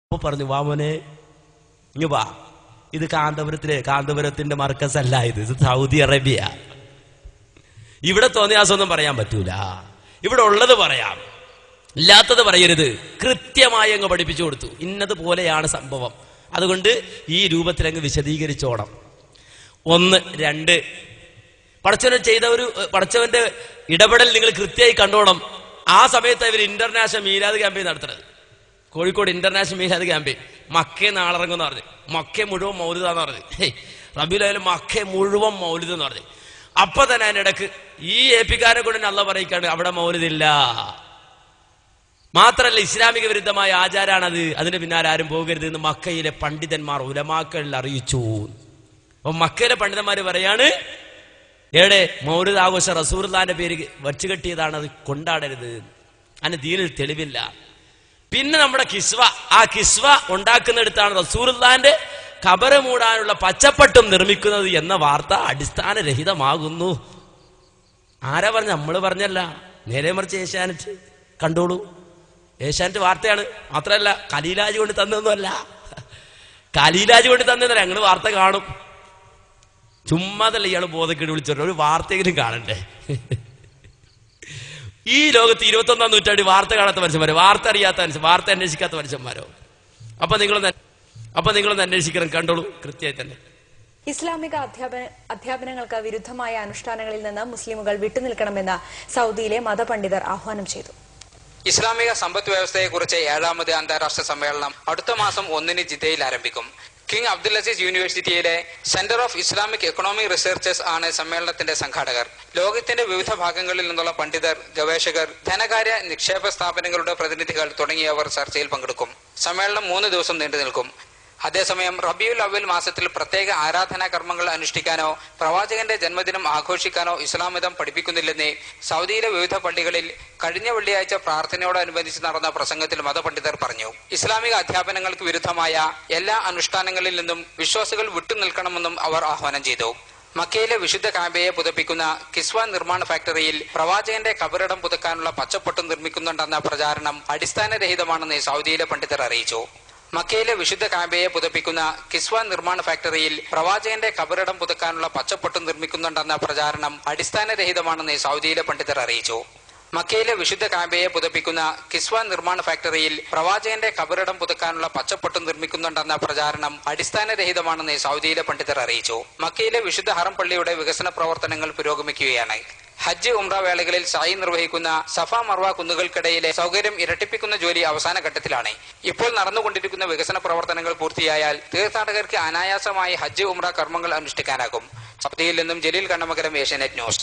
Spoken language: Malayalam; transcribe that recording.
അപ്പൊ പറഞ്ഞു, വാ മോനെ ഇങ്ങ് വാ, ഇത് കാന്തപുരത്തിന്റെ മർക്കസ് അല്ല, ഇത് സൗദി അറേബ്യ. ഇവിടെ തോന്നിയാസൊന്നും പറയാൻ പറ്റൂല, ഇവിടെ ഉള്ളത് പറയാം, ഇല്ലാത്തത് പറയരുത്. കൃത്യമായി അങ്ങ് പഠിപ്പിച്ചു കൊടുത്തു, ഇന്നതുപോലെയാണ് സംഭവം. അതുകൊണ്ട് ഈ രൂപത്തിലങ്ങ് വിശദീകരിച്ചോണം. 1 2 പടച്ചവന്റെ ഇടപെടൽ നിങ്ങൾ കൃത്യമായി കണ്ടോണം. ആ സമയത്ത് ഇവർ ഇന്റർനാഷണൽ മീലാദ് ക്യാമ്പയിൻ നടത്തുന്നത്, കോഴിക്കോട് ഇന്റർനാഷണൽ മീലാദ് ക്യാമ്പയിൻ. മക്കേ നാളിറങ്ങുന്ന പറഞ്ഞു, മക്കേ മുഴുവൻ മൗലിദാന്ന് പറഞ്ഞു. റബീഉൽ മക്കേ മുഴുവൻ മൗലിദ് എന്ന് പറഞ്ഞു. അപ്പൊ തന്നെ അതിനിടക്ക് ഈ ഏപ്പിക്കാരെ കൊണ്ട് അള്ളാഹ് പറയിക്കാണ് അവിടെ മൗലിദില്ല. മാത്രല്ല ഇസ്ലാമിക വിരുദ്ധമായ ആചാരാണത്, അതിന്റെ പിന്നാലെ ആരും പോകരുത് എന്ന് മക്കയിലെ പണ്ഡിതന്മാർ ഉലമാക്കളിൽ അറിയിച്ചു. അപ്പൊ മക്കയിലെ പണ്ഡിതന്മാര് പറയാണ്, എവിടെ മൗലിദ് ആഘോഷം റസൂലുള്ളാഹിന്റെ പേര് വച്ചു കെട്ടിയതാണ്, അത് കൊണ്ടാടരുത്, അതിന് ദീനിൽ തെളിവില്ല. പിന്നെ നമ്മുടെ ആ കിസ്വ ഉണ്ടാക്കുന്നിടത്താണ് റസൂലുള്ളാഹിന്റെ ഖബറ് മൂടാനുള്ള പച്ചപ്പട്ടും നിർമ്മിക്കുന്നത് എന്ന വാർത്ത അടിസ്ഥാനരഹിതമാകുന്നു. ആരാ പറഞ്ഞ? നമ്മള് പറഞ്ഞല്ല, നേരെ മറിച്ച് ഏഷ്യാനെറ്റ് കണ്ടോളൂ. ഏഷ്യാനെറ്റ് വാർത്തയാണ്. മാത്രമല്ല ഖലീലാജ് കൊണ്ട് തന്നൊന്നുമല്ല, ഖലീലാജ് കൊണ്ട് തന്നതല്ല, ഞങ്ങള് വാർത്ത കാണും. ചുമ്മാതല്ല ഇയാള് ബോധക്കേട് വിളിച്ചോ, ഒരു വാർത്തയെങ്കിലും കാണണ്ടേ? ഈ ലോകത്ത് 21-ാം നൂറ്റാണ്ടിൽ വാർത്ത കാണാത്ത മനുഷ്യന്മാരോ, വാർത്ത അറിയാത്ത വാർത്ത അന്വേഷിക്കാത്ത മനുഷ്യന്മാരോ? അപ്പൊ നിങ്ങളൊന്ന് അന്വേഷിക്കണം, കണ്ടോളൂ കൃത്യമായി തന്നെ. ഇസ്ലാമിക അധ്യാപനങ്ങൾക്ക് വിരുദ്ധമായ അനുഷ്ഠാനങ്ങളിൽ നിന്ന് മുസ്ലിമുകൾ വിട്ടുനിൽക്കണമെന്ന് സൗദിയിലെ മതപണ്ഡിതർ ആഹ്വാനം ചെയ്തു. ഇസ്ലാമിക സമ്പദ് വ്യവസ്ഥയെക്കുറിച്ച് 7ാമത് അന്താരാഷ്ട്ര സമ്മേളനം അടുത്ത മാസം 1-ന് ജിദ്ദയിൽ ആരംഭിക്കും. കിങ് അബ്ദുൽ അസീസ് യൂണിവേഴ്സിറ്റിയിലെ centre of Islamic economic researchers ആണ് സമ്മേളനത്തിന്റെ സംഘാടകർ. ലോകത്തിന്റെ വിവിധ ഭാഗങ്ങളിൽ നിന്നുള്ള പണ്ഡിതർ, ഗവേഷകർ, ധനകാര്യ നിക്ഷേപ സ്ഥാപനങ്ങളുടെ പ്രതിനിധികൾ തുടങ്ങിയവർ ചർച്ചയിൽ പങ്കെടുക്കും. സമ്മേളനം 3 ദിവസം നീണ്ടു നിൽക്കും. അതേസമയം റബീഉൽ അവ്വൽ മാസത്തിൽ പ്രത്യേക ആരാധനാ കർമ്മങ്ങൾ അനുഷ്ഠിക്കാനോ പ്രവാചകന്റെ ജന്മദിനം ആഘോഷിക്കാനോ ഇസ്ലാം മതം പഠിപ്പിക്കുന്നില്ലെന്ന് സൗദിയിലെ വിവിധ പള്ളികളിൽ കഴിഞ്ഞ വെള്ളിയാഴ്ച പ്രാർത്ഥനയോടനുബന്ധിച്ച് നടന്ന പ്രസംഗത്തിൽ മതപണ്ഡിതർ പറഞ്ഞു. ഇസ്ലാമിക അധ്യാപനങ്ങൾക്ക് വിരുദ്ധമായ എല്ലാ അനുഷ്ഠാനങ്ങളിൽ നിന്നും വിശ്വാസികൾ വിട്ടുനിൽക്കണമെന്നും അവർ ആഹ്വാനം ചെയ്തു. മക്കയിലെ വിശുദ്ധ കാബയെ പുതപ്പിക്കുന്ന കിസ്വ നിർമ്മാണ ഫാക്ടറിയിൽ പ്രവാചകന്റെ ഖബറിടം പുതുക്കാനുള്ള പച്ചപ്പൊട്ടും നിർമ്മിക്കുന്നുണ്ടെന്ന പ്രചാരണം അടിസ്ഥാനരഹിതമാണെന്ന് സൗദിയിലെ പണ്ഡിതർ അറിയിച്ചു. മക്കയിലെ വിശുദ്ധ കാബയെ പുതപ്പിക്കുന്ന കിസ്വ നിർമ്മാണ ഫാക്ടറിയിൽ പ്രവാചകന്റെ ഖബറിടം പുതുക്കാനുള്ള പച്ചപ്പൊട്ടും നിർമ്മിക്കുന്നുണ്ടെന്ന പ്രചാരണം അടിസ്ഥാനരഹിതമാണെന്ന് സൗദിയിലെ പണ്ഡിതർ അറിയിച്ചു. മക്കയിലെ വിശുദ്ധ കാബയെ പുതപ്പിക്കുന്ന കിസ്വ നിർമ്മാണ ഫാക്ടറിയിൽ പ്രവാചകന്റെ ഖബറിടം പുതുക്കാനുള്ള പച്ചപ്പൊട്ടും നിർമ്മിക്കുന്നുണ്ടെന്ന പ്രചാരണം അടിസ്ഥാനരഹിതമാണെന്ന് സൗദിയിലെ പണ്ഡിതർ അറിയിച്ചു. മക്കയിലെ വിശുദ്ധ ഹറം പള്ളിയുടെ വികസന പ്രവർത്തനങ്ങൾ പുരോഗമിക്കുകയാണ്. ഹജ്ജ് ഉംറ വേളകളിൽ സായി നിർവഹിക്കുന്ന സഫ മർവ കുന്നുകൾക്കിടയിലെ സൗകര്യം ഇരട്ടിപ്പിക്കുന്ന ജോലി അവസാന ഘട്ടത്തിലാണ്. ഇപ്പോൾ നടന്നുകൊണ്ടിരിക്കുന്ന വികസന പ്രവർത്തനങ്ങൾ പൂർത്തിയായാൽ തീർത്ഥാടകർക്ക് അനായാസമായി ഹജ്ജ് ഉംറ കർമ്മങ്ങൾ അനുഷ്ഠിക്കാനാകും. സൗദിയിൽ നിന്നും ജലീൽ കണ്ണമകരം, ഏഷ്യാനെറ്റ് ന്യൂസ്.